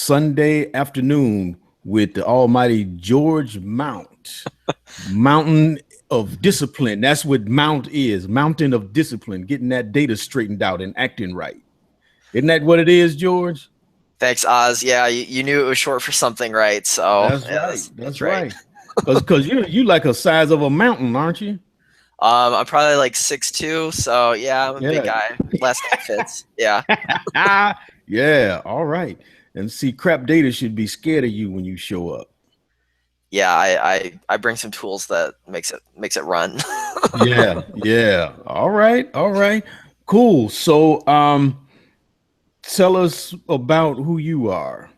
Sunday afternoon with the almighty George Mount, Mountain of Discipline. That's what Mount is, Mountain of Discipline, getting that data straightened out and acting right. Isn't that what it is, George? Thanks, Oz. Yeah, you knew it was short for something, right? So That's yeah, right. that's That's right. right. Because you like a size of a mountain, aren't you? I'm probably like 6'2", so yeah, I'm a big Yeah. guy. Last name fits. Yeah, Yeah. All right. And see, crap data should be scared of you when you show up. yeah. I bring some tools that makes it run. Yeah. Yeah. All right. All right. Cool. So, tell us about who you are.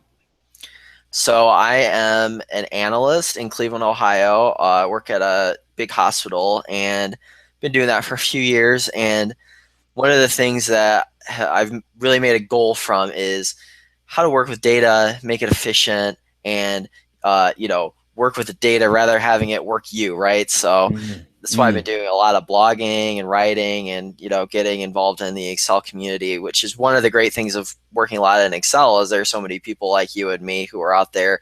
So I am an analyst in Cleveland, Ohio. I work at a big hospital and been doing that for a few years. And one of the things that I've really made a goal from is how to work with data, make it efficient, and work with the data rather having it work you, right? So Mm, that's why I've been mm. doing a lot of blogging and writing and getting involved in the Excel community, which is one of the great things of working a lot in Excel is there's so many people like you and me who are out there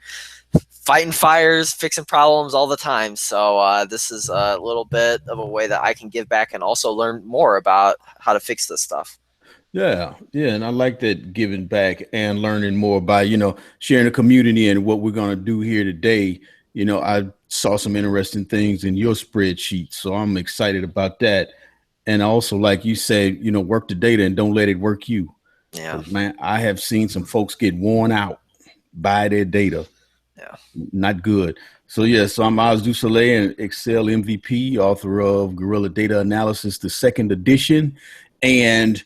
fighting fires, fixing problems all the time. So this is a little bit of a way that I can give back and also learn more about how to fix this stuff. Yeah, yeah, and I like that giving back and learning more by, sharing the community and what we're going to do here today. I saw some interesting things in your spreadsheet, so I'm excited about that. And also, like you said, work the data and don't let it work you. Yeah, Because, man, I have seen some folks get worn out by their data. yeah. Not good. So, yeah, so I'm Oz Soleil, an Excel MVP, author of Guerrilla Data Analysis, the second edition. And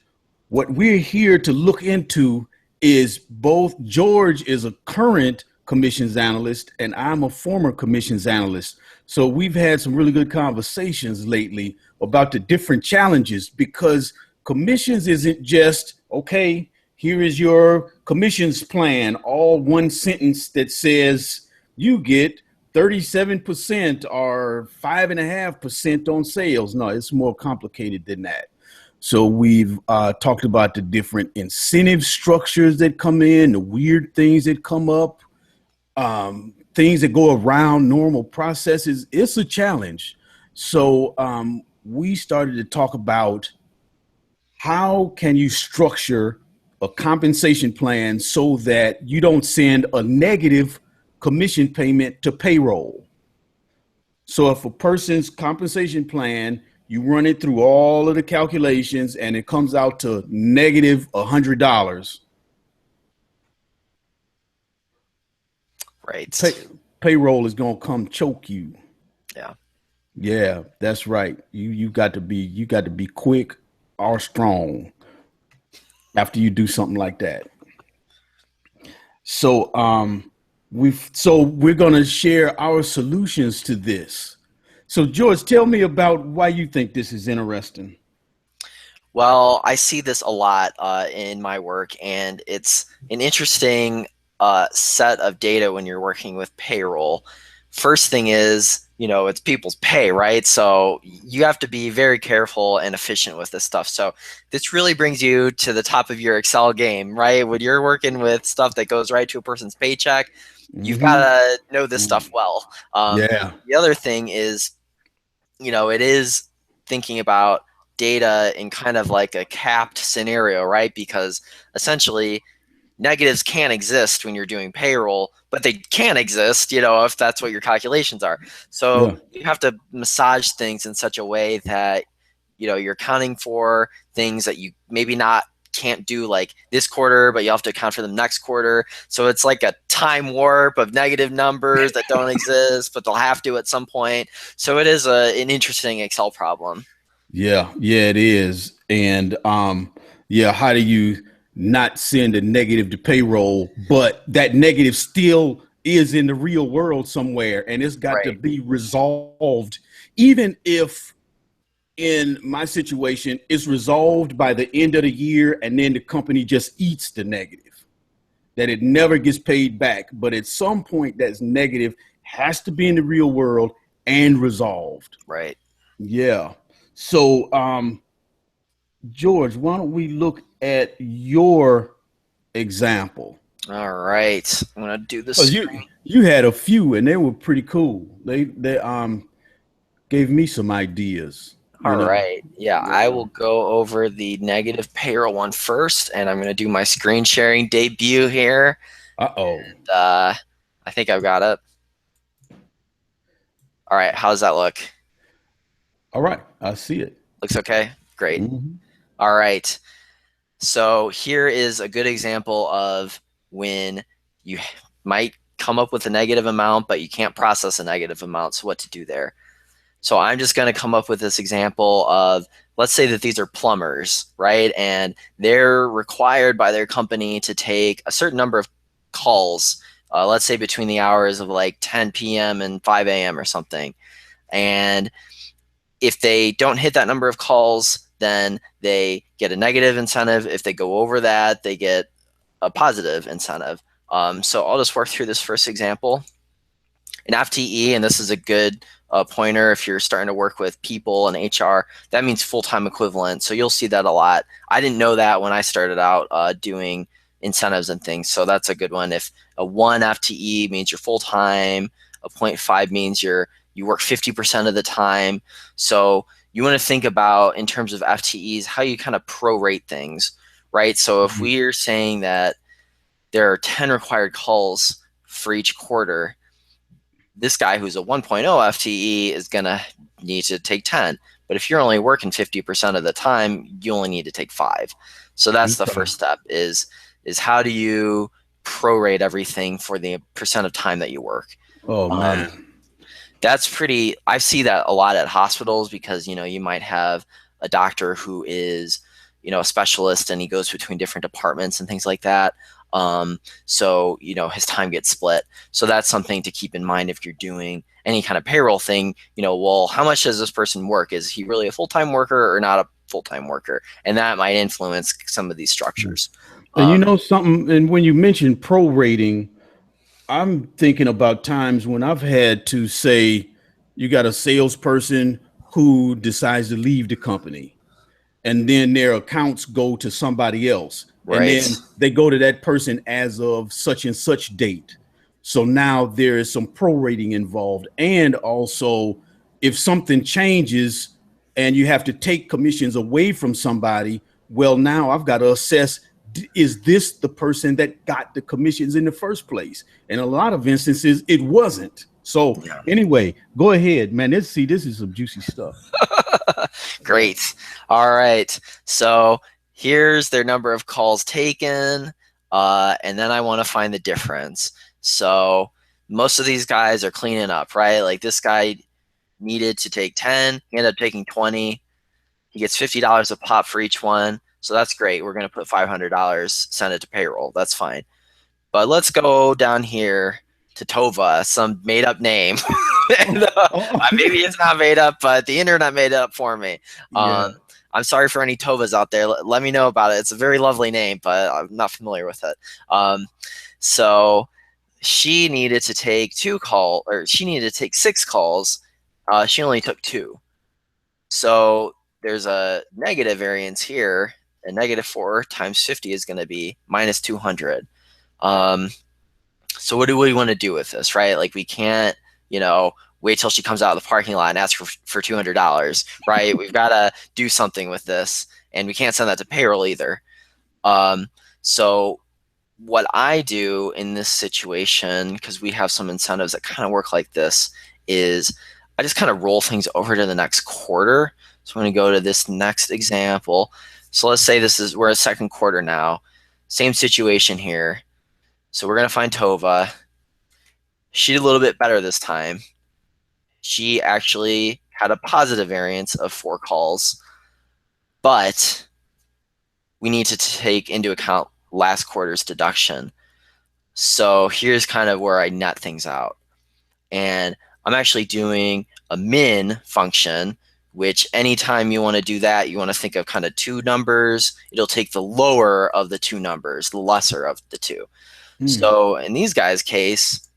what we're here to look into is both George is a current commissions analyst and I'm a former commissions analyst. So we've had some really good conversations lately about the different challenges because commissions isn't just, okay, here is your commissions plan, all one sentence that says you get 37% or 5.5% on sales. No, it's more complicated than that. So we've talked about the different incentive structures that come in, the weird things that come up, things that go around normal processes. It's a challenge. So we started to talk about how can you structure a compensation plan so that you don't send a negative commission payment to payroll. So if a person's compensation plan, you run it through all of the calculations and it comes out to negative $100, pay, Right. payroll is going to come choke you. Yeah. Yeah, that's right. You got to be quick or strong after you do something like that. So we're going to share our solutions to this. So George, tell me about why you think this is interesting. Well, I see this a lot in my work, and it's an interesting set of data when you're working with payroll. First thing is, it's people's pay, right? So you have to be very careful and efficient with this stuff. So this really brings you to the top of your Excel game, right? When you're working with stuff that goes right to a person's paycheck, you've got Mm-hmm. to know this stuff well. Yeah. The other thing is, it is thinking about data in kind of like a capped scenario, right? Because essentially negatives can't exist when you're doing payroll, but they can exist, if that's what your calculations are. So Yeah. you have to massage things in such a way that, you're accounting for things that you maybe not can't do like this quarter, but you have to account for them next quarter. So it's like a time warp of negative numbers that don't exist, but they'll have to at some point. So it is an interesting Excel problem. Yeah, yeah, it is. And yeah, how do you not send a negative to payroll, but that negative still is in the real world somewhere and it's got to Right. be resolved, even if in my situation it's resolved by the end of the year and then the company just eats the negative, that it never gets paid back. But at some point, that's negative has to be in the real world and resolved. Right. Yeah. So, George, why don't we look at your example? All right. I'm going to do the Cause screen. you had a few and they were pretty cool. They gave me some ideas, All you know. right. Yeah, I Yeah. will go over the negative payroll one first, and I'm going to do my screen sharing debut here. Uh-oh. I think I've got it. All right. How does that look? All right. I see it. Looks okay? Great. Hmm. All right. So here is a good example of when you might come up with a negative amount, but you can't process a negative amount. So what to do there? So I'm just going to come up with this example of, let's say that these are plumbers, right? And they're required by their company to take a certain number of calls, let's say between the hours of like 10 p.m. and 5 a.m. or something. And if they don't hit that number of calls, then they get a negative incentive. If they go over that, they get a positive incentive. So I'll just work through this first example. An FTE, and this is a good pointer if you're starting to work with people and HR, that means full-time equivalent. So you'll see that a lot. I didn't know that when I started out doing incentives and things. So that's a good one. If a 1 FTE means you're full-time, a 0.5 means you work 50% of the time. So you want to think about, in terms of FTEs, how you kind of prorate things, right? So if we are saying that there are 10 required calls for each quarter, this guy who's a 1.0 FTE is going to need to take 10. But if you're only working 50% of the time, you only need to take 5. So that's the Okay. first step is how do you prorate everything for the percent of time that you work? Oh Um, man. that's pretty, I see that a lot at hospitals because, you might have a doctor who is, a specialist and he goes between different departments and things like that. So, his time gets split. So that's something to keep in mind if you're doing any kind of payroll thing, well, how much does this person work? Is he really a full-time worker or not a full-time worker? And that might influence some of these structures. And you Um, know something, and when you mentioned prorating, I'm thinking about times when I've had to say, you got a salesperson who decides to leave the company, and then their accounts go to somebody else, and right. then they go to that person as of such and such date. So now there is some prorating involved, and also if something changes and you have to take commissions away from somebody, well, now I've got to assess, is this the person that got the commissions in the first place? In a lot of instances it wasn't. So Yeah. anyway, go ahead, man. This is some juicy stuff. Yeah. Great. All right. So here's their number of calls taken. And then I want to find the difference. So most of these guys are cleaning up, right? Like this guy needed to take 10, he ended up taking 20. He gets $50 a pop for each one. So that's great. We're going to put $500, send it to payroll. That's fine. But let's go down here to Tova, some made up name. And, Oh, maybe it's not made up, but the internet made it up for me. Um, yeah. I'm sorry for any Tovas out there. Let me know about it. It's a very lovely name, but I'm not familiar with it. So she needed to take she needed to take 6 calls. She only took 2. So there's a negative variance here. A -4 times 50 is going to be -200. Um, so what do we want to do with this, right? Like we can't, wait till she comes out of the parking lot and ask for $200, right? We've got to do something with this, and we can't send that to payroll either. So what I do in this situation, because we have some incentives that kind of work like this, is I just kind of roll things over to the next quarter. So I'm going to go to this next example. So let's say we're a second quarter now. Same situation here. So we're going to find Tova. She did a little bit better this time. She actually had a positive variance of 4 calls, but we need to take into account last quarter's deduction. So here's kind of where I net things out. And I'm actually doing a min function, which anytime you want to do that, you want to think of kind of 2 numbers. It'll take the lower of the 2 numbers, the lesser of the 2. Hmm. So in these guys' case,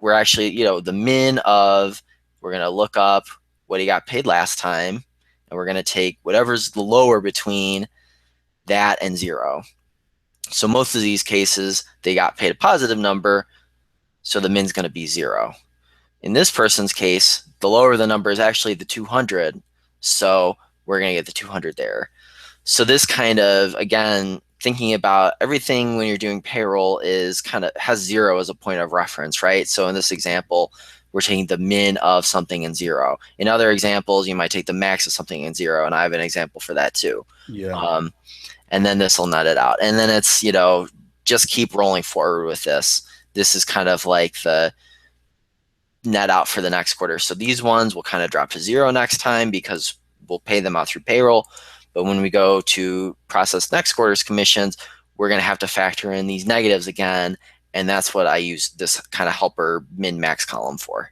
we're actually, the min of, we're going to look up what he got paid last time, and we're going to take whatever's the lower between that and 0. So most of these cases, they got paid a positive number, so the min's going to be 0. In this person's case, the lower the number is actually the 200, so we're going to get the 200 there. So this kind of, again, thinking about everything when you're doing payroll is kind of has 0 as a point of reference, right? So in this example, we're taking the min of something and 0. In other examples, you might take the max of something and 0, and I have an example for that too. Yeah. And then this will net it out. And then it's, just keep rolling forward with this. This is kind of like the net out for the next quarter. So these ones will kind of drop to 0 next time because we'll pay them out through payroll. But when we go to process next quarter's commissions, we're going to have to factor in these negatives again. And that's what I use this kind of helper min max column for.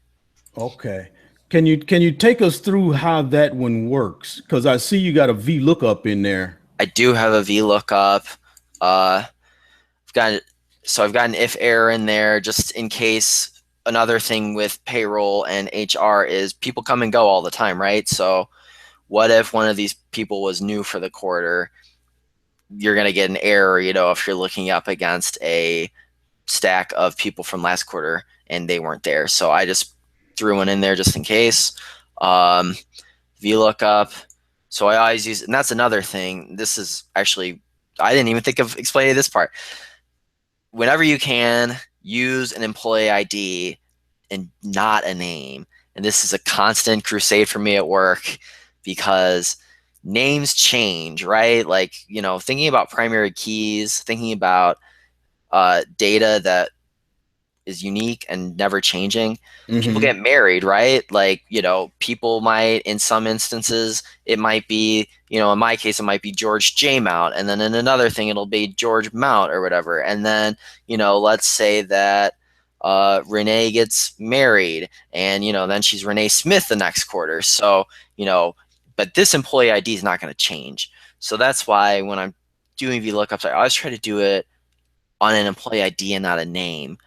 Okay. Can you take us through how that one works? Because I see you got a VLOOKUP in there. I do have a VLOOKUP. I've got an if error in there just in case. Another thing with payroll and HR is people come and go all the time, right? So what if one of these people was new for the quarter? You're going to get an error, if you're looking up against a stack of people from last quarter and they weren't there. So I just threw one in there just in case. VLOOKUP. So I always use, and that's another thing. This is actually, I didn't even think of explaining this part. Whenever you can, use an employee ID and not a name. And this is a constant crusade for me at work because names change, right? Like, thinking about primary keys, thinking about data that is unique and never changing. People Mm-hmm. get married, right? Like, people might, in some instances, it might be, in my case, it might be George J. Mount. And then in another thing, it'll be George Mount or whatever. And then, let's say that Renee gets married and, then she's Renee Smith the next quarter. So, but this employee ID is not going to change. So that's why when I'm doing VLOOKUPs, I always try to do it on an employee ID and not a name,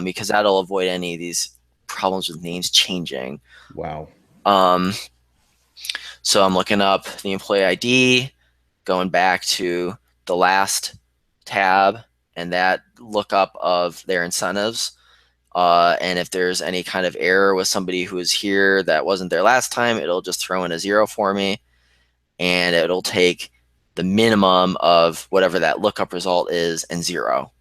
because that'll avoid any of these problems with names changing. Wow. Um, so I'm looking up the employee ID, going back to the last tab, and that lookup of their incentives. And if there's any kind of error with somebody who is here that wasn't there last time, it'll just throw in a 0 for me, and it'll take the minimum of whatever that lookup result is and 0.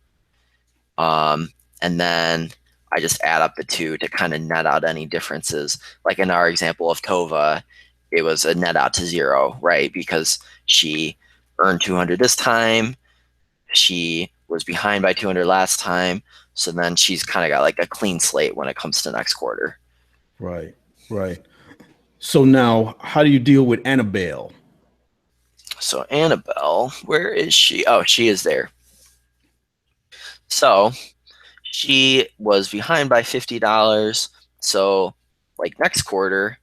And then I just add up the two to kind of net out any differences. Like in our example of Tova, it was a net out to 0, right? Because she earned 200 this time. She was behind by 200 last time. So then she's kind of got like a clean slate when it comes to next quarter. Right. Right. So now, how do you deal with Annabelle? So Annabelle, where is she? Oh, she is there. So she was behind by $50. So like next quarter,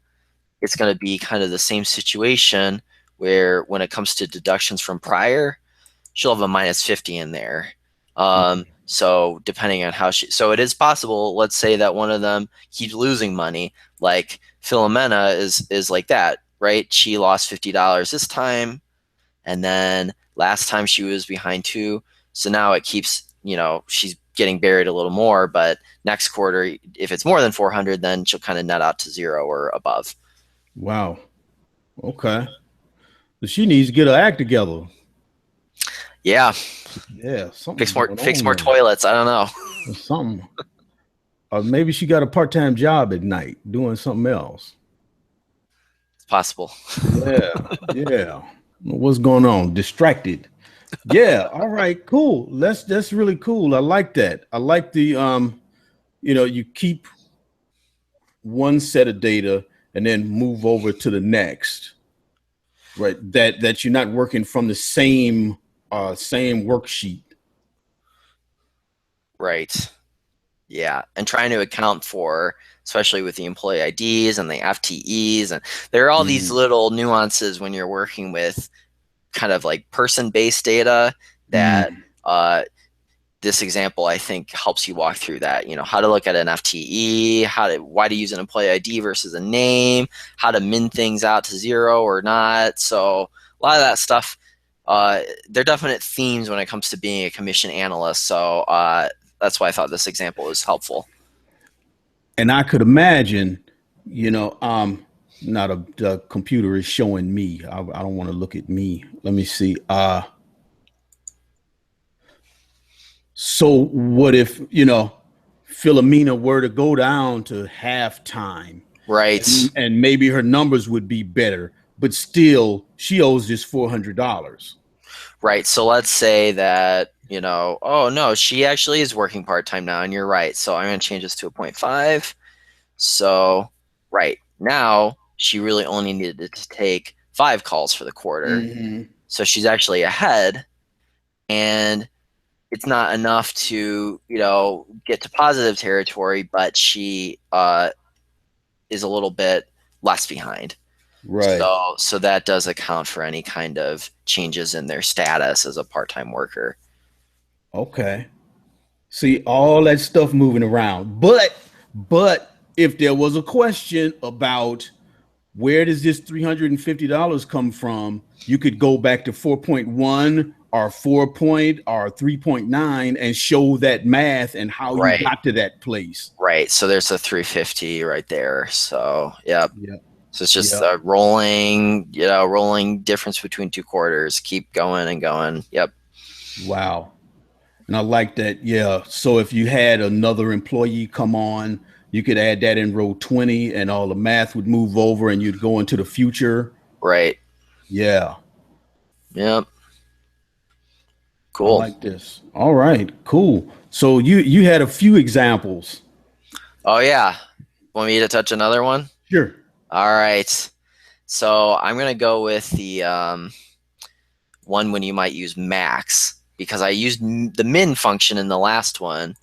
it's going to be kind of the same situation where when it comes to deductions from prior, she'll have a minus 50 in there. So depending on how so it is possible, let's say that one of them keeps losing money, like Philomena is like that, right? She lost $50 this time, and then last time she was behind too. So now it keeps, she's getting buried a little more, but next quarter, if it's more than 400, then she'll kind of net out to 0 or above. Wow. Okay. So she needs to get her act together. Yeah, Yeah, something's going fix on more there. toilets. I don't know. There's something. Or maybe she got a part-time job at night doing something else. It's possible. Yeah. Yeah. What's going on? Distracted. Yeah. All right. Cool. That's really cool. I like that. I like the you keep one set of data and then move over to the next. Right. That you're not working from the same worksheet. Right. Yeah, and trying to account for, especially with the employee IDs and the FTEs, and there are all these Mm, little nuances when you're working with kind of like person-based data that mm, uh, this example I think helps you walk through that. How to look at an FTE, why to use an employee ID versus a name, how to min things out to 0 or not. So a lot of that stuff They're definite themes when it comes to being a commission analyst. So that's why I thought this example is helpful. And I could imagine, you know, not a the computer is showing me. I don't want to look at me. Let me see. So what if, Philomena were to go down to halftime Right. and maybe her numbers would be better, but still she owes this $400. Right. So let's say that, oh no, she actually is working part-time now, and you're right. So I'm going to change this to a 0.5. So, right. Now she really only needed to take 5 calls for the quarter. Mm-hmm. So she's actually ahead, and it's not enough to, get to positive territory, but she is a little bit less behind. Right. So that does account for any kind of changes in their status as a part-time worker. Okay. See all that stuff moving around. But if there was a question about where does this $350 come from, you could go back to 4.1 or 4 point or 3.9 and show that math and how you Right. got to that place. Right. So there's a 350 right there. So, yeah. Yep. So it's just Yep. a rolling difference between 2 quarters. Keep going and going. Yep. Wow. And I like that. Yeah. So if you had another employee come on, you could add that in row 20 and all the math would move over and you'd go into the future. Right. Yeah. Yep. I Cool. like this. All right. Cool. So you had a few examples. Oh, yeah. Want me to touch another one? Sure. All right. So I'm going to go with the one when you might use max, because I used the min function in the last one.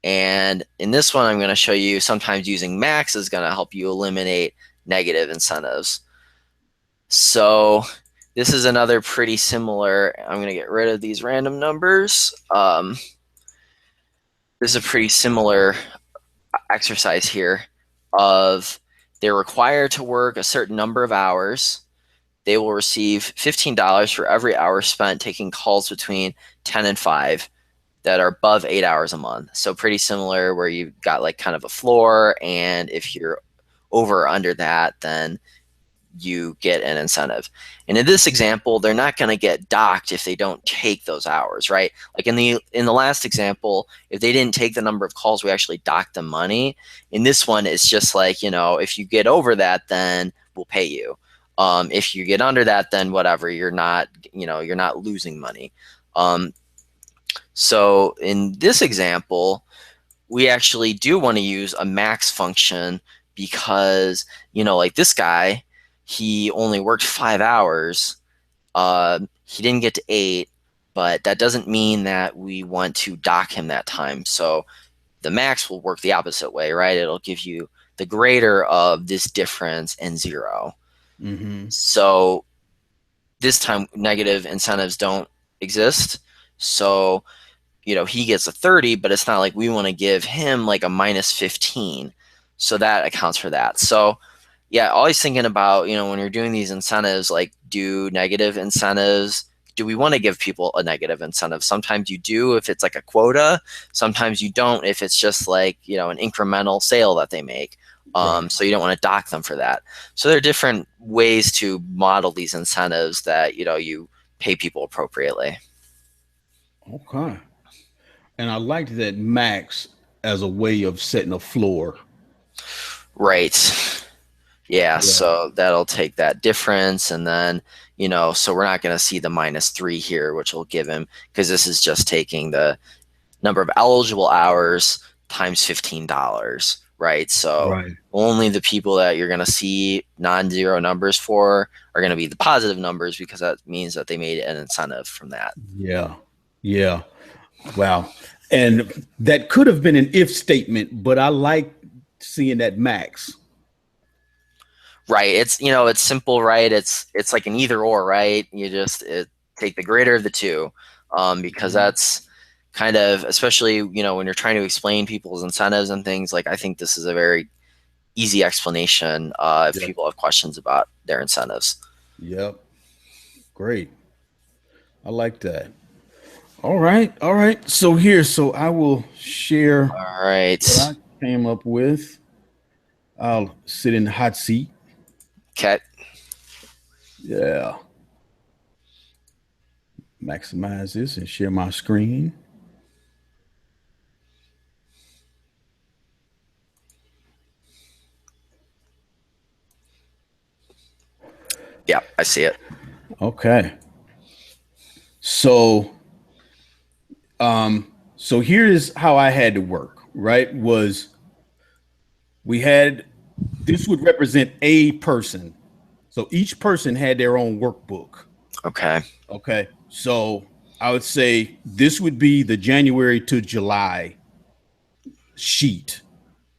And in this one, I'm going to show you sometimes using max is going to help you eliminate negative incentives. So this is another pretty similar. I'm going to get rid of these random numbers. This is a pretty similar exercise here of they're required to work a certain number of hours. They will receive $15 for every hour spent taking calls between 10 and 5 that are above 8 hours a month. So pretty similar where you've got like kind of a floor, and if you're over or under that, then you get an incentive. And in this example, they're not going to get docked if they don't take those hours, right? Like in the last example, if they didn't take the number of calls, we actually docked them money. In this one, it's just like, if you get over that, then we'll pay you. If you get under that, then whatever, you're not losing money. So in this example, we actually do want to use a max function because, like this guy, he only worked 5 hours. He didn't get to 8, but that doesn't mean that we want to dock him that time. So the max will work the opposite way, right? It'll give you the greater of this difference and 0. Mm-hmm. So this time negative incentives don't exist. So he gets a 30, but it's not like we want to give him like a minus 15. So that accounts for that. So yeah, always thinking about, when you're doing these incentives, like do negative incentives. Do we want to give people a negative incentive? Sometimes you do if it's like a quota. Sometimes you don't if it's just like, an incremental sale that they make. Right. So you don't want to dock them for that. So there are different ways to model these incentives that, you pay people appropriately. Okay. And I liked that max as a way of setting a floor. Right. Yeah, Yeah. so that'll take that difference, and then, so we're not going to see the -3 here, which will give him, because this is just taking the number of eligible hours times $15, right? So Right. only the people that you're going to see non-zero numbers for are going to be the positive numbers, because that means that they made an incentive from that. Yeah. Yeah. Wow. And that could have been an if statement, but I like seeing that max. Right. It's simple, right? It's like an either or, right? You just take the greater of the two, because Mhm. that's kind of, especially, when you're trying to explain people's incentives and things, like I think this is a very easy explanation if Yep. people have questions about their incentives. Yep. Great. I like that. All right. All right. So here, so I will share All right. what I came up with. I'll sit in the hot seat. Okay. Yeah. Maximize this and share my screen. Yeah, I see it. Okay. So so here's how I had to work, right? Was we had this would represent a person. So each person had their own workbook. Okay. Okay. So I would say this would be the January to July sheet.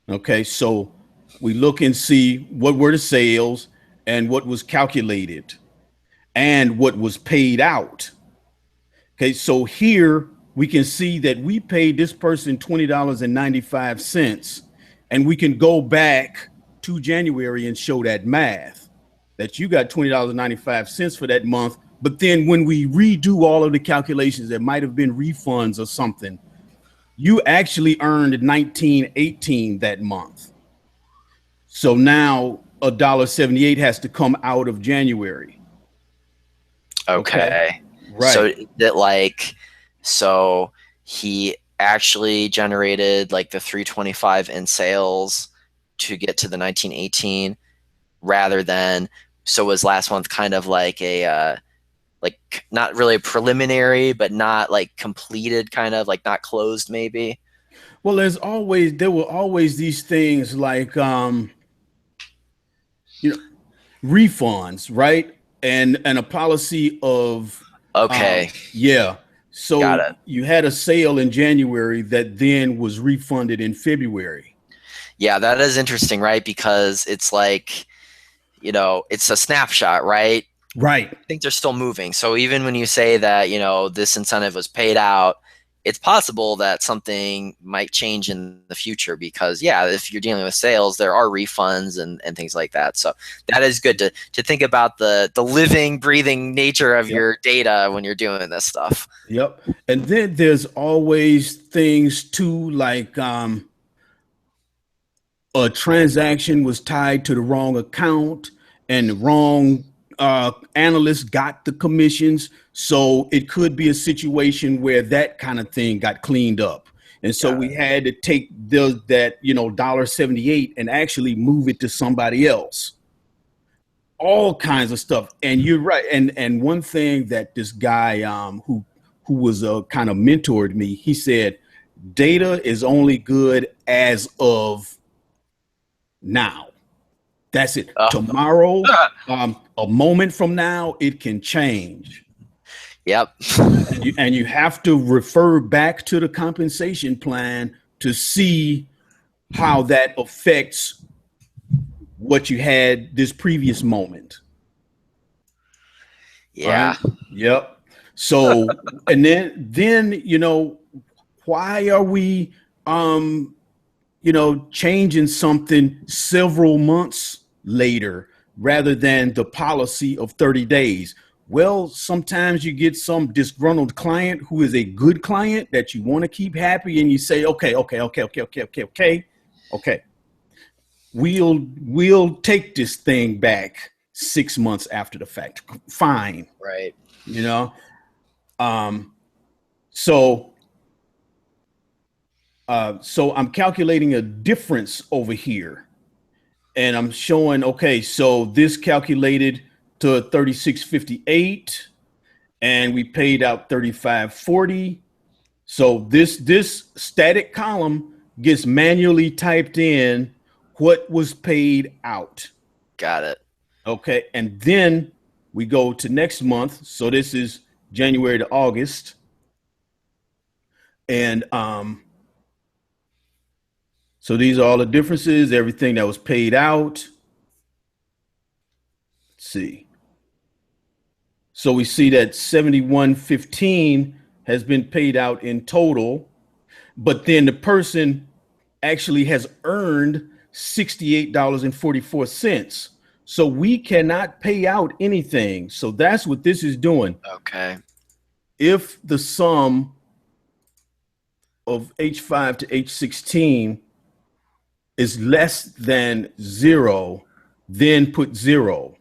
Okay. So we look and see what were the sales and what was calculated and what was paid out. Okay. So here we can see that we paid this person $20.95, and we can go back to January and show that math that you got $20.95 for that month. But then when we redo all of the calculations, that might have been refunds or something, you actually earned 19.18 that month. So now $1.78 has to come out of January. Okay. Okay. So Right. that like, so he actually generated like the 325 in sales to get to the 1918 rather than, so was last month kind of like a like not really preliminary but not like completed, kind of like not closed maybe. Well, there were always these things like you know, refunds, right? And a policy of Okay, yeah. got So it. you had a sale in January that then was refunded in February. Yeah, that is interesting, right? Because it's like, it's a snapshot, right? Right. Things are still moving. So even when you say that, this incentive was paid out, it's possible that something might change in the future because, yeah, if you're dealing with sales, there are refunds and things like that. So that is good to think about the living, breathing nature of Yep. your data when you're doing this stuff. Yep. And then there's always things too, like a transaction was tied to the wrong account and the wrong analyst got the commissions. So it could be a situation where that kind of thing got cleaned up. And so Got we it. had to take that, $1.78 and actually move it to somebody else. All kinds of stuff. And you're right. And one thing that this guy who was kind of mentored me, he said, data is only good as of now. That's it. Oh, Tomorrow, a moment from now, it can change. yep. And you have to refer back to the compensation plan to see how that affects what you had this previous moment. Yeah. Right? Yep. So and then why are we changing something several months later rather than the policy of 30 days? Well, sometimes you get some disgruntled client who is a good client that you want to keep happy, and you say, okay. We'll take this thing back 6 months after the fact. Fine. Right. You know? Um, so so I'm calculating a difference over here, and I'm showing, okay, so this calculated to 36.58, and we paid out 35.40. So this static column gets manually typed in what was paid out. Got it. Okay, and then we go to next month. So this is January to August, and so these are all the differences, everything that was paid out. Let's see. So we see that 71.15 has been paid out in total, but then the person actually has earned $68.44. So we cannot pay out anything. So that's what this is doing. Okay. if the sum of H5 to H16 is less than 0, then put 0.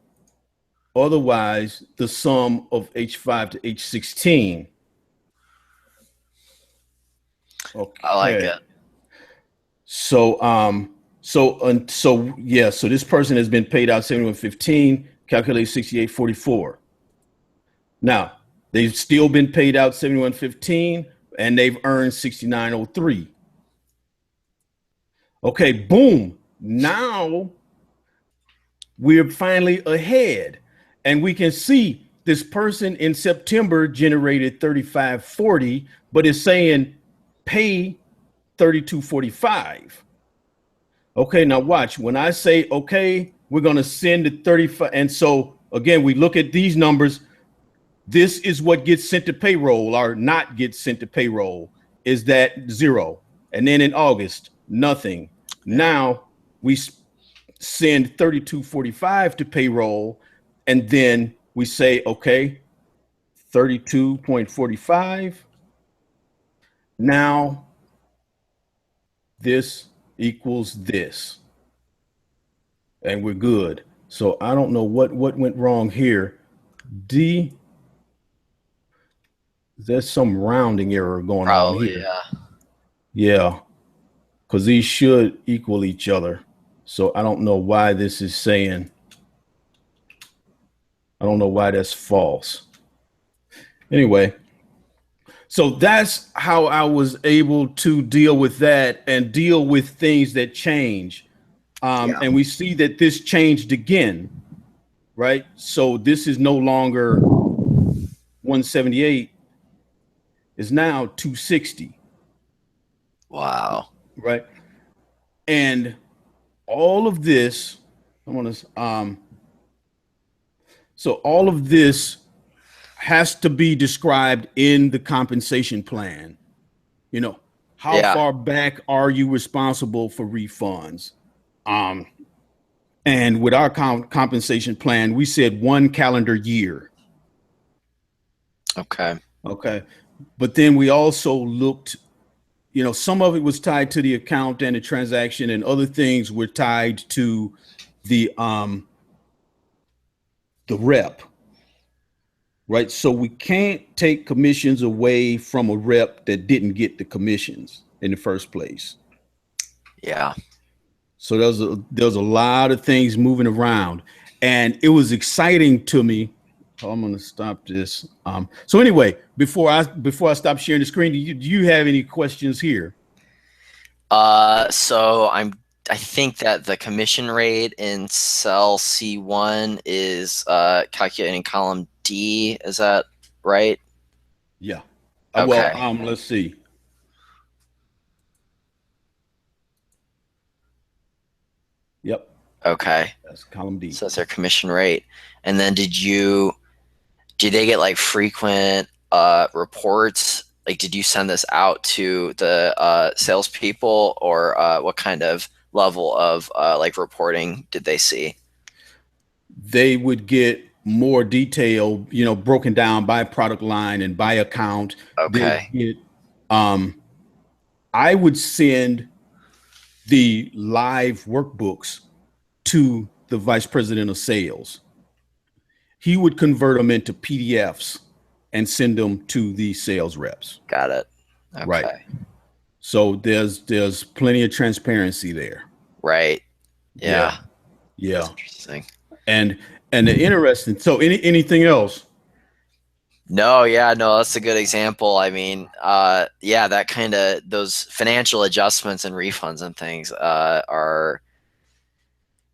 Otherwise, the sum of H5 to H16. I like Okay. it. So this person has been paid out 7115, calculate 6844. Now, they've still been paid out 7115 and they've earned 6903. Okay, boom. Now we're finally ahead. And we can see this person in September generated 3540, but it's saying pay 3245. Okay, now watch. When I say, okay, we're going to send the 35. And so, again, we look at these numbers. This is what gets sent to payroll or not gets sent to payroll is that 0. And then in August, nothing. Yeah. Now we send 3245 to payroll. And then we say, okay, 32.45. Now this equals this. And we're good. So I don't know what went wrong here. There's some rounding error going on Probably, here. yeah. Yeah, because these should equal each other. So I don't know why this is saying, I don't know why that's false. Anyway, so that's how I was able to deal with that and deal with things that change. Yeah. And we see that this changed again, right? So this is no longer 178, is now 260. Wow. Right. And all of this, I want to, so all of this has to be described in the compensation plan. You know, how Yeah. far back are you responsible for refunds? And with our compensation plan, we said 1 calendar year. Okay. Okay. But then we also looked, you know, some of it was tied to the account and the transaction, and other things were tied to the rep, right? So we can't take commissions away from a rep that didn't get the commissions in the first place. Yeah. So there's a lot of things moving around, and it was exciting to me. Oh, I'm going to stop this. So anyway, before I stop sharing the screen, do you have any questions here? So I think that the commission rate in cell C1 is calculated in column D. Is that right? Yeah. Well, Okay. let's see. Yep, Okay. that's column D. So that's their commission rate. And then did they get like frequent reports? Like, did you send this out to the salespeople, or what kind of level of like reporting did they see? They would get more detail, you know, broken down by product line and by account. They Okay. get, I would send the live workbooks to the vice president of sales. He would convert them into PDFs and send them to the sales reps. Got it. Right. Okay. So there's plenty of transparency there. Right. Yeah. Yeah. That's Yeah. interesting. And the interesting. So anything else? No, yeah, no, that's a good example. I mean, yeah, that kind of those financial adjustments and refunds and things are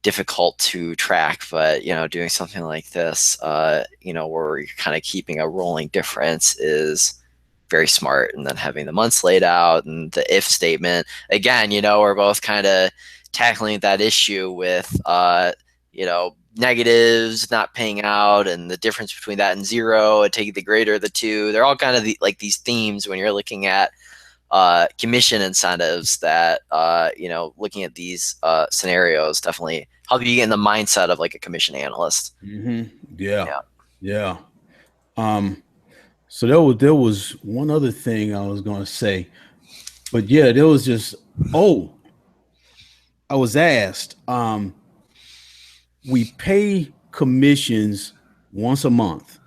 difficult to track, but doing something like this, where you're kind of keeping a rolling difference is very smart. And then having the months laid out and the if statement again, we're both kind of tackling that issue with, negatives not paying out and the difference between that and 0 and taking the greater of the two. They're all kind of like these themes when you're looking at commission incentives that, looking at these scenarios definitely help you get in the mindset of like a commission analyst. Mm-hmm. Yeah. Yeah. Yeah. Um, So there was one other thing I was going to say, but yeah, there was just oh, I was asked. We pay commissions once a month.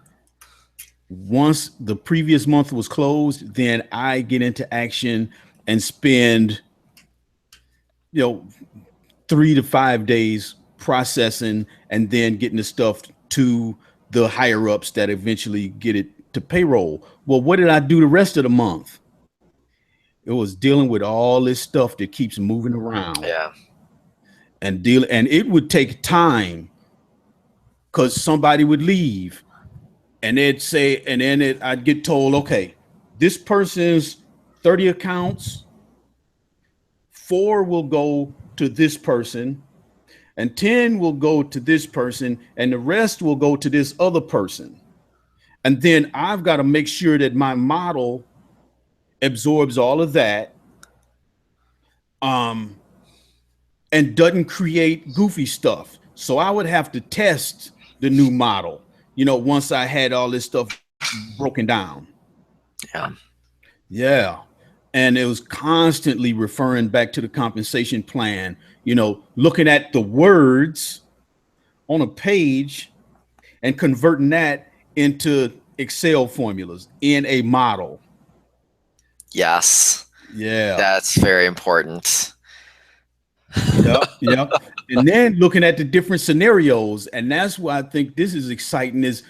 Once the previous month was closed, then I get into action and spend, you know, 3 to 5 days processing and then getting the stuff to the higher ups that eventually get it to payroll. Well, what did I do the rest of the month? It was dealing with all this stuff that keeps moving around Yeah. and it would take time because somebody would leave and they'd say, and then I'd get told, okay, this person's 30 accounts, four will go to this person, and 10 will go to this person, and the rest will go to this other person. And then I've got to make sure that my model absorbs all of that, um, and doesn't create goofy stuff. So I would have to test the new model, once I had all this stuff broken down. Yeah. Yeah. And it was constantly referring back to the compensation plan, looking at the words on a page and converting that into Excel formulas in a model. Yes. Yeah. That's very important. Yep. Yep. And then looking at the different scenarios. And that's why I think this is exciting is,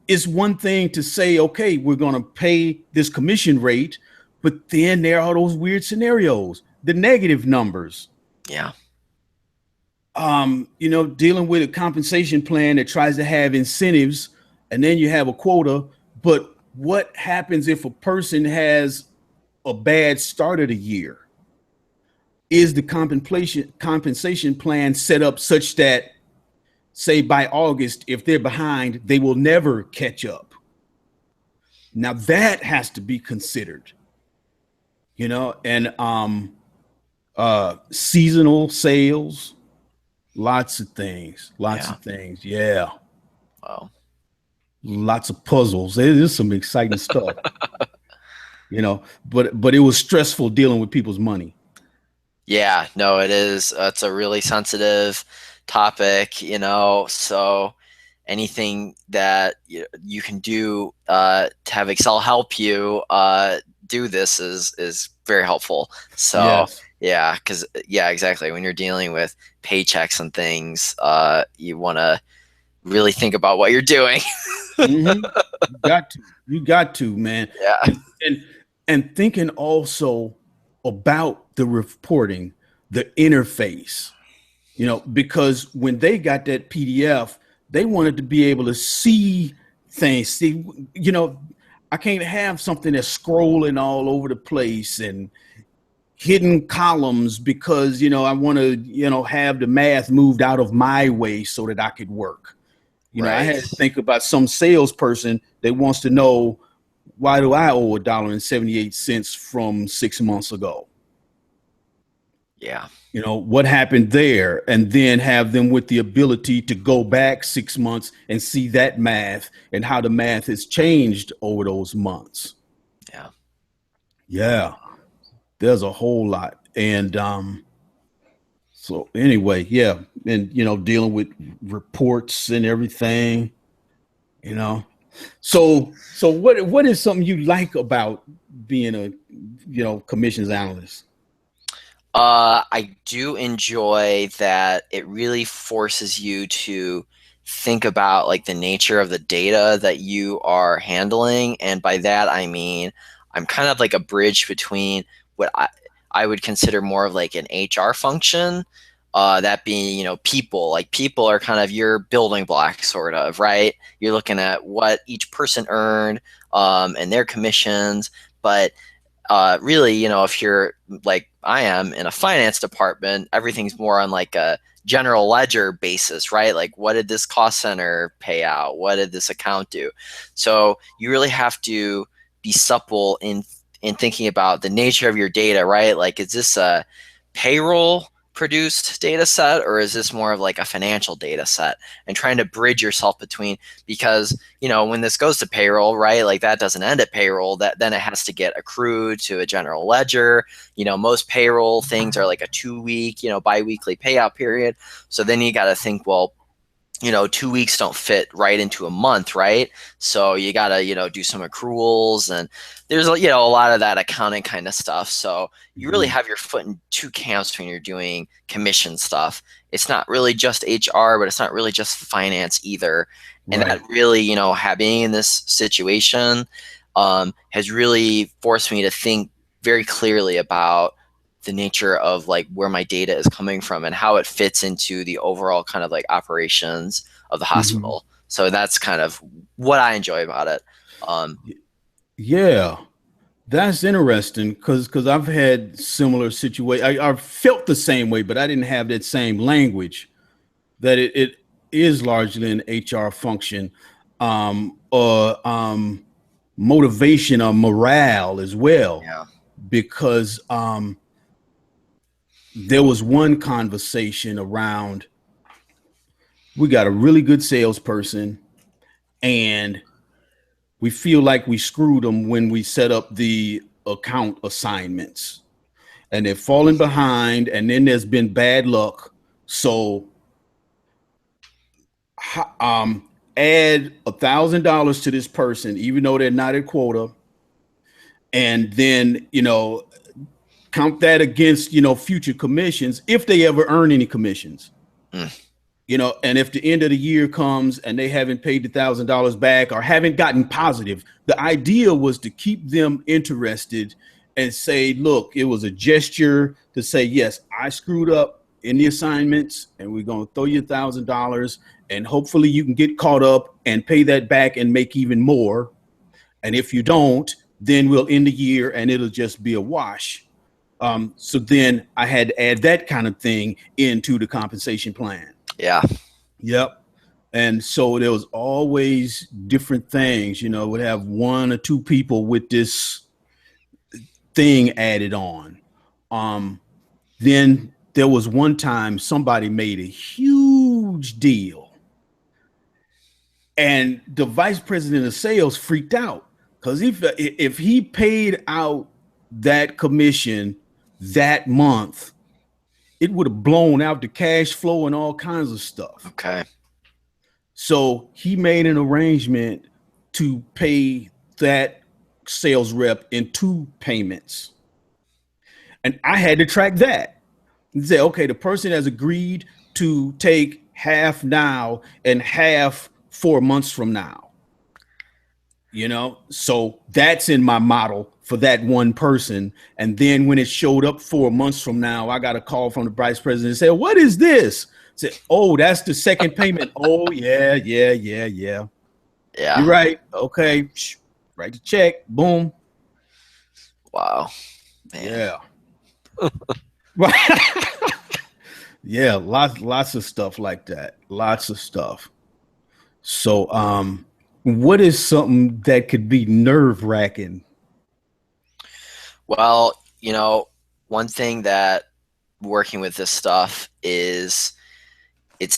it's one thing to say, okay, we're going to pay this commission rate, but then there are those weird scenarios, the negative numbers. Yeah. Dealing with a compensation plan that tries to have incentives and then you have a quota. But what happens if a person has a bad start of the year? Is the compensation plan set up such that, say, by August, if they're behind, they will never catch up? Now that has to be considered, and seasonal sales, lots of things, Yeah. Yeah. Wow. Lots of puzzles. There's some exciting stuff, but it was stressful dealing with people's money. Yeah, no, it is. It's a really sensitive topic, so anything that you can do to have Excel help you do this is very helpful. So Yes. yeah, because yeah, exactly. When you're dealing with paychecks and things, you want to really think about what you're doing. Mm-hmm. You got to, man. Yeah. And thinking also about the reporting, the interface, because when they got that PDF, they wanted to be able to see things. See, I can't have something that's scrolling all over the place and hidden columns because, I want to, have the math moved out of my way so that I could work. I Right. had to think about some salesperson that wants to know, why do I owe $1.78 from 6 months ago? Yeah. What happened there? And then have them with the ability to go back 6 months and see that math and how the math has changed over those months. Yeah. Yeah, there's a whole lot. And so anyway, yeah. And dealing with reports and everything, you know. So what is something you like about being a commissions analyst? I do enjoy that it really forces you to think about like the nature of the data that you are handling. And by that, I mean, I'm kind of like a bridge between what I would consider more of like an HR function, that being, people. Like people are kind of your building block, sort of, right? You're looking at what each person earned, and their commissions. But really, if you're like I am in a finance department, everything's more on like a general ledger basis, right? Like, what did this cost center pay out? What did this account do? So you really have to be supple in thinking about the nature of your data, right? Like, is this a payroll produced data set, or is this more of like a financial data set, and trying to bridge yourself between, because when this goes to payroll, right, like that doesn't end at payroll, that then it has to get accrued to a general ledger. Most payroll things are like a 2 week biweekly payout period. So then you got to think, well, 2 weeks don't fit right into a month, right? So you gotta, do some accruals, and there's, a lot of that accounting kind of stuff. So you really Mm-hmm. have your foot in two camps when you're doing commission stuff. It's not really just HR, but it's not really just finance either. And that Right. really, being in this situation, has really forced me to think very clearly about the nature of like where my data is coming from and how it fits into the overall kind of like operations of the Mm-hmm. hospital. So that's kind of what I enjoy about it. Um, Yeah. That's interesting because I've had similar situations. I felt the same way, but I didn't have that same language. That it is largely an HR function, or motivation or morale as well. yeah, Because there was one conversation around, we got a really good salesperson, and we feel like we screwed them when we set up the account assignments, and they're falling behind, and then there's been bad luck. So add $1,000 to this person, even though they're not at quota, and then count that against future commissions if they ever earn any commissions. mm, And if the end of the year comes and they haven't paid the $1,000 back or haven't gotten positive, the idea was to keep them interested and say, look, it was a gesture to say, yes, I screwed up in the assignments, and we're going to throw you $1,000, and hopefully you can get caught up and pay that back and make even more. And if you don't, then we'll end the year and it'll just be a wash. So then I had to add that kind of thing into the compensation plan. yeah, Yep. And so there was always different things, would have one or two people with this thing added on. Um, then there was one time somebody made a huge deal, and the vice president of sales freaked out because if he paid out that commission that month, it would have blown out the cash flow and all kinds of stuff. okay, So he made an arrangement to pay that sales rep in two payments. And I had to track that and say, okay, the person has agreed to take half now and half 4 months from now. So that's in my model for that one person. And then when it showed up 4 months from now, I got a call from the vice president and said, what is this? I said, oh, that's the second payment. Oh, yeah, yeah, yeah, yeah. You're yeah, right. Okay. Write the check. Boom. wow, man, Yeah. Yeah. Lots of stuff like that. Lots of stuff. So, what is something that could be nerve wracking? well, one thing that working with this stuff is it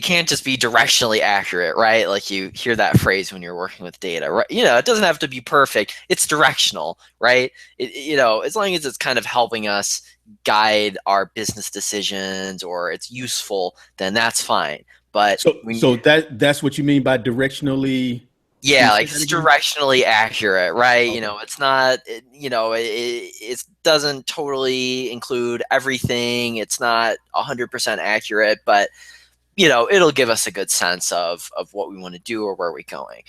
can't just be directionally accurate, right? Like you hear that phrase when you're working with data, right? It doesn't have to be perfect. It's directional, right? As long as it's kind of helping us guide our business decisions or it's useful, then that's fine. But when So that's what you mean by directionally. Can you yeah, say like that it's again? directionally accurate, right? Okay. It's not, it doesn't totally include everything. It's not 100% accurate, but it'll give us a good sense of what we want to do or where we're going.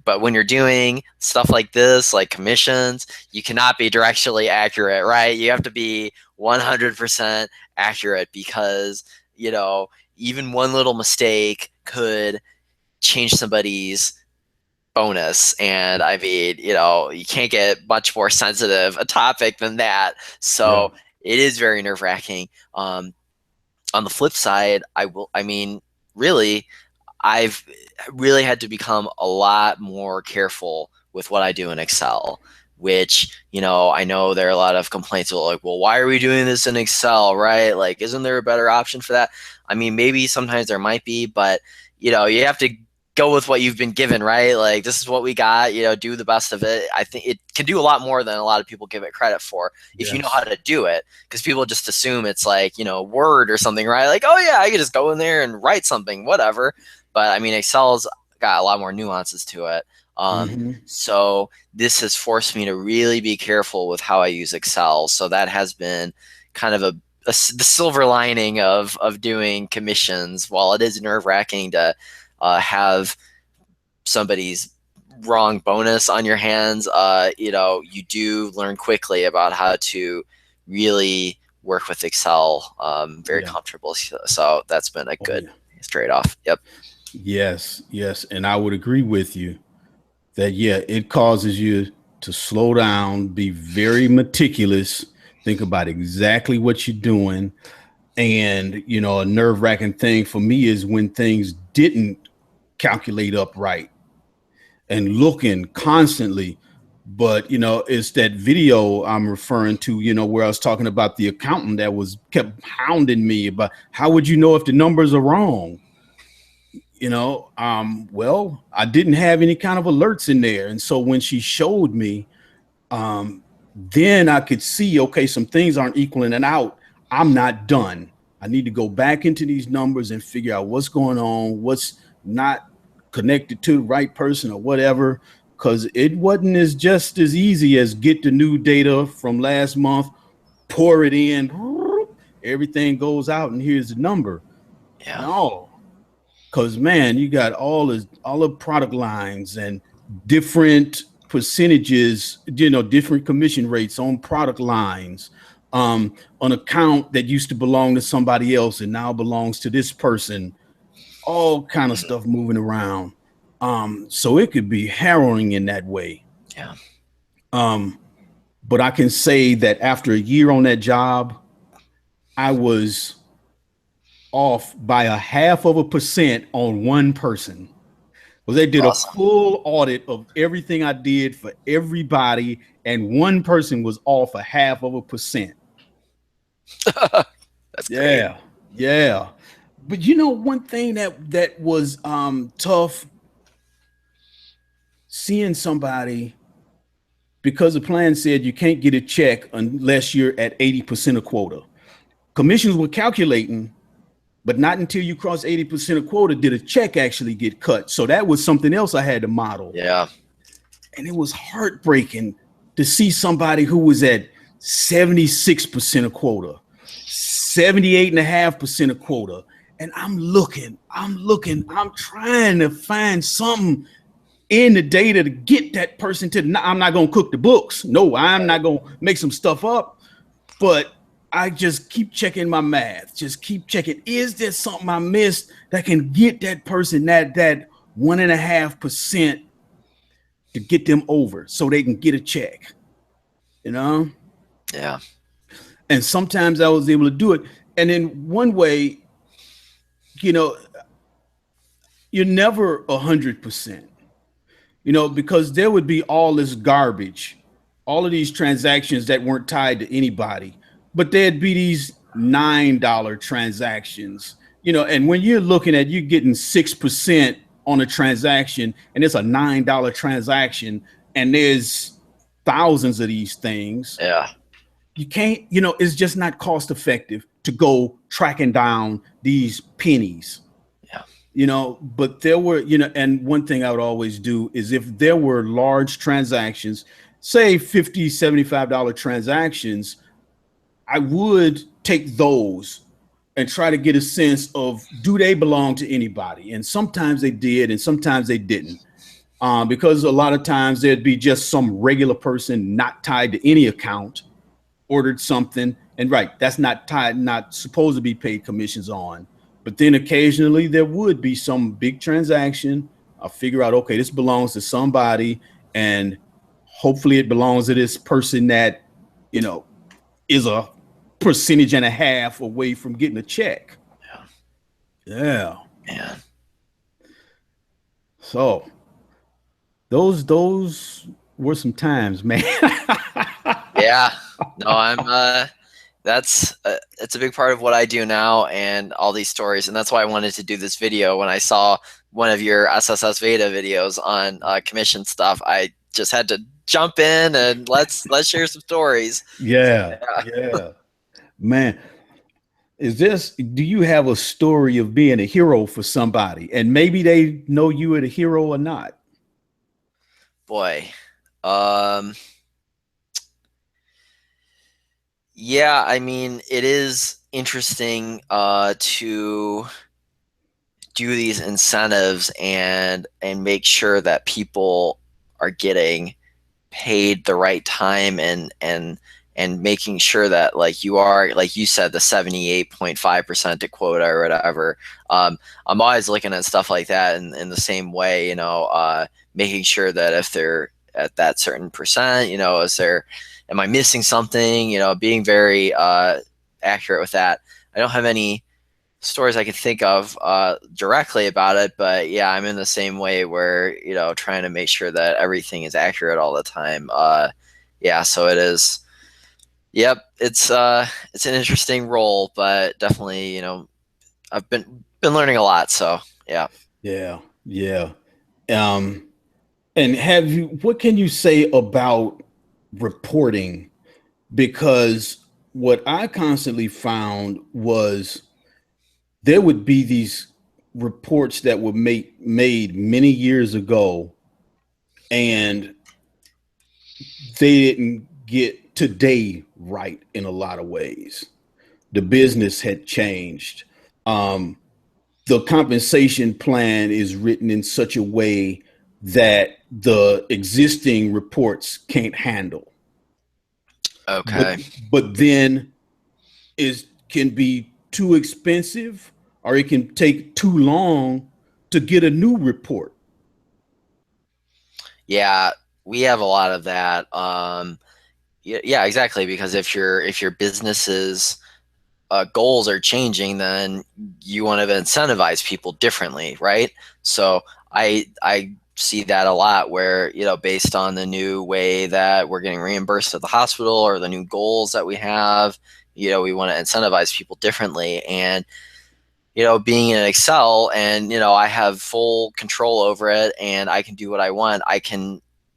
But when you're doing stuff like this, like commissions, you cannot be directionally accurate, right? You have to be 100% accurate because, even one little mistake could change somebody's bonus. And I mean, you can't get much more sensitive a topic than that. Yeah. So it is very nerve wracking. On the flip side, I mean, really, I've really had to become a lot more careful with what I do in Excel which, I know there are a lot of complaints about like, well, why are we doing this in Excel, right? Like, isn't there a better option for that? I mean, maybe sometimes there might be, but you have to go with what you've been given, right? Like, this is what we got, do the best of it. I think it can do a lot more than a lot of people give it credit for if you know how Yes. to do it, because people just assume it's like, Word or something, right? Like, oh yeah, I can just go in there and write something, whatever. But I mean, Excel's got a lot more nuances to it. Mm-hmm. So this has forced me to really be careful with how I use Excel. So that has been kind of the silver lining of doing commissions. While it is nerve wracking to have somebody's wrong bonus on your hands, you do learn quickly about how to really work with Excel very Yeah. comfortable. So that's been a Oh good yeah. trade off. Yep. Yes. Yes. And I would agree with you that, yeah, it causes you to slow down, be very meticulous, think about exactly what you're doing. And, a nerve wracking thing for me is when things didn't calculate up right and looking constantly. But, it's that video I'm referring to, where I was talking about the accountant that kept hounding me about how would you know if the numbers are wrong? Well, I didn't have any kind of alerts in there. And so when she showed me, um, then I could see, okay, some things aren't equaling it out. I'm not done. I need to go back into these numbers and figure out what's going on, what's not connected to the right person or whatever. Because it wasn't as just as easy as get the new data from last month, pour it in, everything goes out, and here's the number. Yeah. No, because man, you got all the product lines and different percentages, different commission rates on product lines, an account that used to belong to somebody else and now belongs to this person, all kind of Mhm. stuff moving around. So it could be harrowing in that way. Yeah. um, but I can say that after a year on that job, I was off by a half of a percent on one person. Well, they did a Awesome. full audit of everything I did for everybody, and one person was off a half of a percent. That's great. Yeah, yeah. But one thing that was tough, seeing somebody, because the plan said you can't get a check unless you're at 80% of quota. Commissions were calculating, but not until you cross 80% of quota did a check actually get cut. So that was something else I had to model. Yeah. And it was heartbreaking to see somebody who was at 76% of quota, 78.5% of quota. And I'm trying to find something in the data to get that person to. I'm not going to cook the books. No, I'm Right. not going to make some stuff up. But I just keep checking my math. Just keep checking. Is there something I missed that can get that person that 1.5% to get them over so they can get a check, you know? Yeah. And sometimes I was able to do it. And in one way, you know, you're never 100%, because there would be all this garbage, all of these transactions that weren't tied to anybody, but there'd be these $9 transactions, and when you're looking at you getting 6% on a transaction and it's a $9 transaction and there's thousands of these things, Yeah. you can't, it's just not cost effective to go tracking down these pennies, Yeah. but there were, and one thing I would always do is if there were large transactions, say $50, $75 transactions, I would take those and try to get a sense of, do they belong to anybody? And sometimes they did, and sometimes they didn't. Because a lot of times there'd be just some regular person not tied to any account ordered something, and right, that's not supposed to be paid commissions on. But then occasionally there would be some big transaction. I'll figure out, okay, this belongs to somebody, and hopefully it belongs to this person that, you know, is a percentage and a half away from getting a check. Yeah. Yeah. So those were some times, man. Yeah, no, that's it's a big part of what I do now and all these stories, and that's why I wanted to do this video. When I saw one of your SSS Veda videos on commission stuff, I just had to jump in and let's share some stories. So, Yeah, yeah. yeah, man. Do you have a story of being a hero for somebody, and maybe they know you are the hero or not? Boy, um, yeah, I mean, it is interesting to do these incentives and make sure that people are getting paid the right time and making sure that like you are like you said the 78.5% to quota or whatever. I'm always looking at stuff like that in the same way, making sure that if they're at that certain percent, am I missing something, being very accurate with that. I don't have any stories I can think of directly about it, but yeah, I'm in the same way where trying to make sure that everything is accurate all the time. Yeah, so it is. Yep, it's an interesting role, but definitely I've been learning a lot. So yeah. Yeah, yeah. Um, and what can you say about reporting? Because what I constantly found was there would be these reports that were made many years ago, and they didn't get today right in a lot of ways. The business had changed. Um, the compensation plan is written in such a way that the existing reports can't handle. But Okay. but then is can be too expensive, or it can take too long to get a new report. Yeah, we have a lot of that. Yeah, yeah, exactly. Because if your business's goals are changing, then you want to incentivize people differently, right? So I see that a lot where based on the new way that we're getting reimbursed at the hospital or the new goals that we have, we want to incentivize people differently. And being in Excel and I have full control over it and I can do what I want.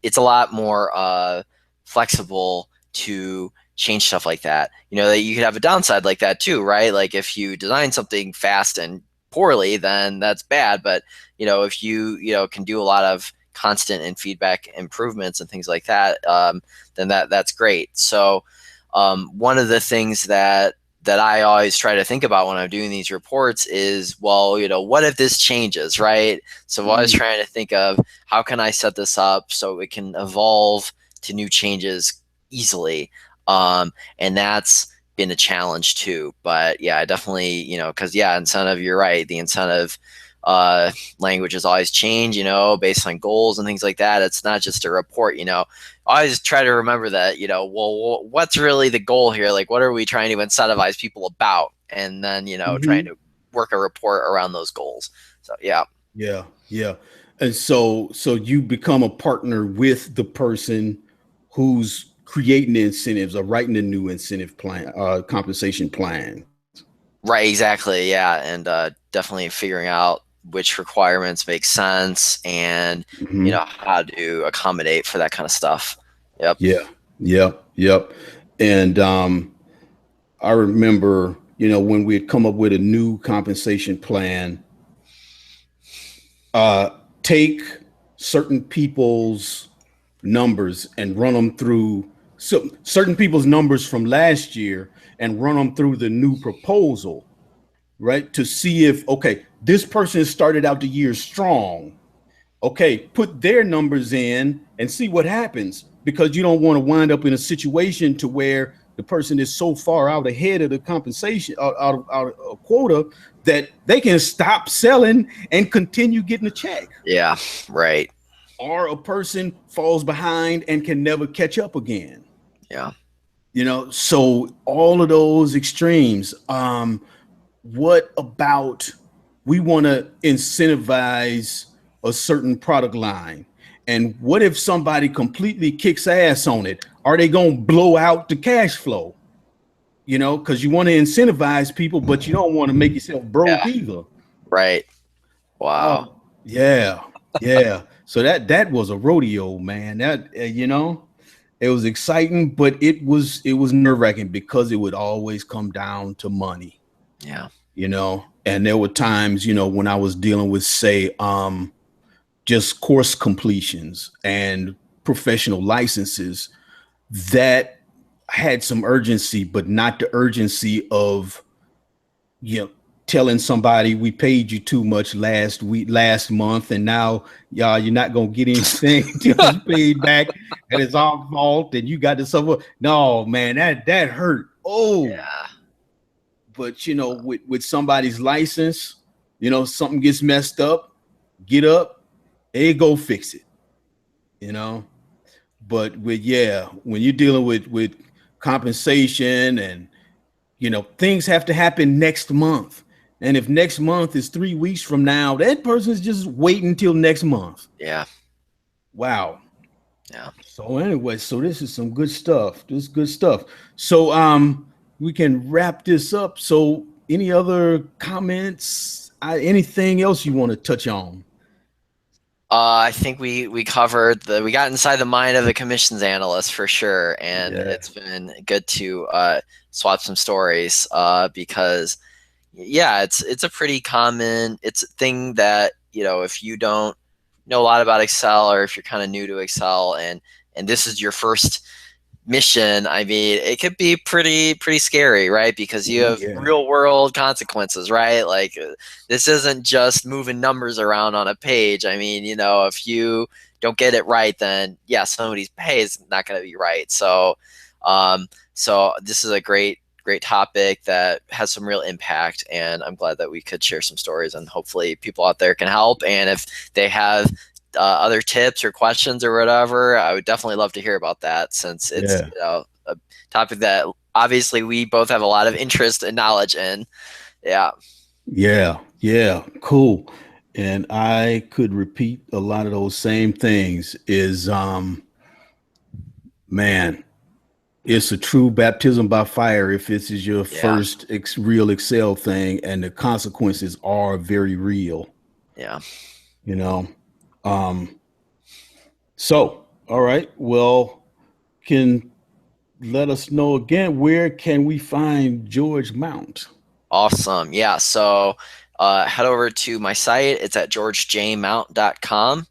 It's a lot more flexible to change stuff like that. That you could have a downside like that too, right? Like if you design something fast and poorly, then that's bad. But if you can do a lot of constant and feedback improvements and things like that, then that's great. So one of the things that I always try to think about when I'm doing these reports is, well, what if this changes, right? So I'm always Mm. trying to think of how can I set this up so it can evolve to new changes easily. And that's been a challenge too. But yeah, I definitely, because yeah, incentive, you're right. The incentive languages always change, based on goals and things like that. It's not just a report, I always try to remember that, well, what's really the goal here? Like, what are we trying to incentivize people about? And then, trying Mm-hmm. to work a report around those goals. So, yeah. Yeah, yeah. And so you become a partner with the person who's creating the incentives or writing the new incentive plan, compensation plan. Right, exactly. Yeah. And definitely figuring out which requirements make sense and, Mm-hmm. how to accommodate for that kind of stuff. Yep. Yeah, yep, yep. And I remember, when we had come up with a new compensation plan, uh, take certain people's numbers and run them through certain people's numbers from last year and run them through the new proposal, right? To see if, okay, this person started out the year strong. Okay, put their numbers in and see what happens, because you don't want to wind up in a situation to where the person is so far out ahead of the compensation out of quota that they can stop selling and continue getting a check, Yeah. Right. or a person falls behind and can never catch up again. Yeah. So all of those extremes. What about, we want to incentivize a certain product line, And what if somebody completely kicks ass on it? Are they going to blow out the cash flow? You know, because you want to incentivize people, but you don't want to make yourself broke Yeah. either. Right. Wow. Oh, yeah, yeah. So that was a rodeo, man. That you know, it was exciting, but it was nerve wracking because it would always come down to money. Yeah. You know, and there were times, you know, when I was dealing with, say, just course completions and professional licenses that had some urgency, but not the urgency of, you know, telling somebody we paid you too much last month, and now y'all you're not gonna get anything until you paid back, and it's our fault, and you got to suffer. No, man, that hurt. Oh, Yeah. but you know, with somebody's license, you know, something gets messed up, get up, hey, go fix it. You know, but when you're dealing with compensation and you know, things have to happen next month. And if next month is 3 weeks from now, that person's just waiting until next month. Yeah. Wow. Yeah. So anyway, so this is some good stuff. This is good stuff. So we can wrap this up. So any other comments? Anything else you want to touch on? I think we covered we got inside the mind of the commissions analyst for sure, and Yeah. it's been good to swap some stories because yeah, it's a pretty common it's a thing that if you don't know a lot about Excel, or if you're kind of new to Excel and this is your first mission, I mean, it could be pretty scary, right? Because you Oh have yeah. real world consequences, right? Like this isn't just moving numbers around on a page. I mean, if you don't get it right, then yeah, somebody's pay is not going to be right. So this is a great topic that has some real impact, and I'm glad that we could share some stories, and hopefully people out there can help. And if they have other tips or questions or whatever, I would definitely love to hear about that, since it's Yeah. a topic that obviously we both have a lot of interest and knowledge in. Yeah. Yeah. Yeah. Cool. And I could repeat a lot of those same things is man, it's a true baptism by fire if this is your Yeah. first real Excel thing, and the consequences are very real. Yeah. You know. Um, so, all right. Well, can let us know again, where can we find George Mount? Awesome. Yeah. So head over to my site. It's at georgejmount.com.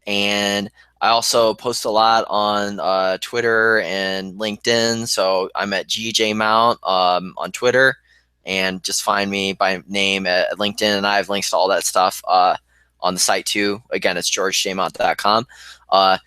And I also post a lot on Twitter and LinkedIn. So I'm at GJMount on Twitter, and just find me by name at LinkedIn. And I have links to all that stuff on the site too. Again, it's georgejmount.com. Uh,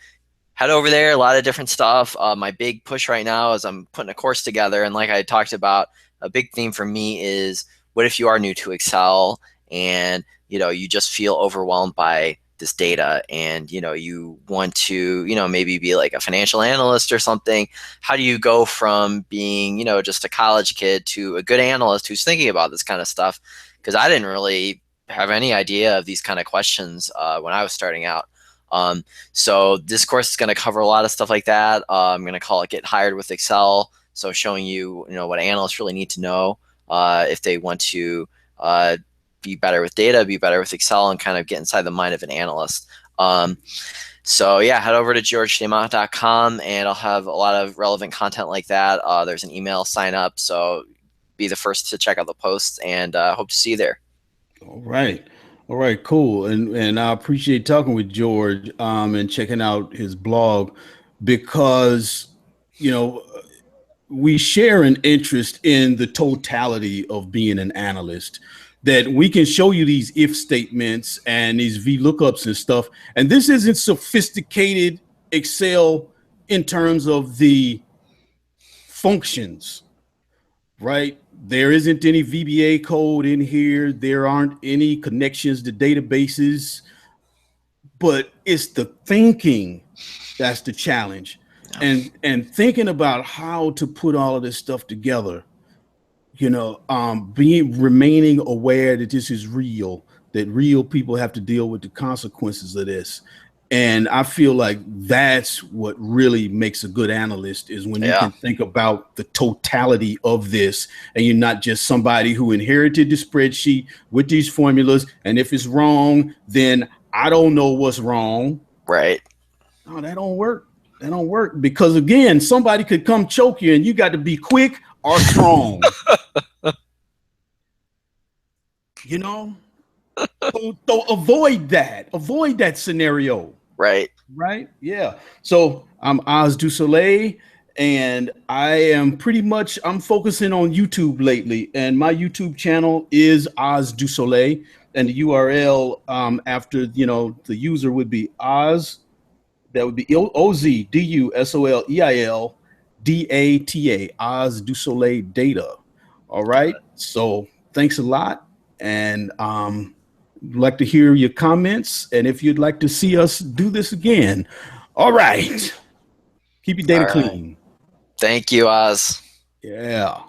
Head over there. A lot of different stuff. My big push right now is I'm putting a course together, and like I talked about, a big theme for me is, what if you are new to Excel and you just feel overwhelmed by this data, and you want to maybe be like a financial analyst or something. How do you go from being just a college kid to a good analyst who's thinking about this kind of stuff? Because I didn't really have any idea of these kind of questions when I was starting out. So this course is going to cover a lot of stuff like that. I'm going to call it Get Hired with Excel. So showing you what analysts really need to know if they want to be better with data, be better with Excel, and kind of get inside the mind of an analyst. So yeah, head over to georgedemont.com, and I'll have a lot of relevant content like that. There's an email sign up, so be the first to check out the posts, and hope to see you there. All right. All right, cool. And I appreciate talking with George and checking out his blog because, you know, we share an interest in the totality of being an analyst, that we can show you these if statements and these VLOOKUPs and stuff. And this isn't sophisticated Excel in terms of the functions, right? There isn't any VBA code in here. There aren't any connections to databases, but it's the thinking that's the challenge. Yeah. And thinking about how to put all of this stuff together, being remaining aware that this is real, that real people have to deal with the consequences of this. And I feel like that's what really makes a good analyst is when you Yeah. can think about the totality of this and you're not just somebody who inherited the spreadsheet with these formulas. And if it's wrong, then I don't know what's wrong. Right. No, that don't work. That don't work because again, somebody could come choke you and you got to be quick or strong. You know? So avoid that. Avoid that scenario. Right. Right? Yeah. So I'm Oz du Soleil, and I am pretty much I'm focusing on YouTube lately, and my YouTube channel is Oz du Soleil, and the URL after the user would be Oz. That would be OZDUSOLEIL Oz du Soleil Data. All right. So thanks a lot, and like to hear your comments and if you'd like to see us do this again. All right. Keep your All data right. clean. Thank you, Oz. Yeah.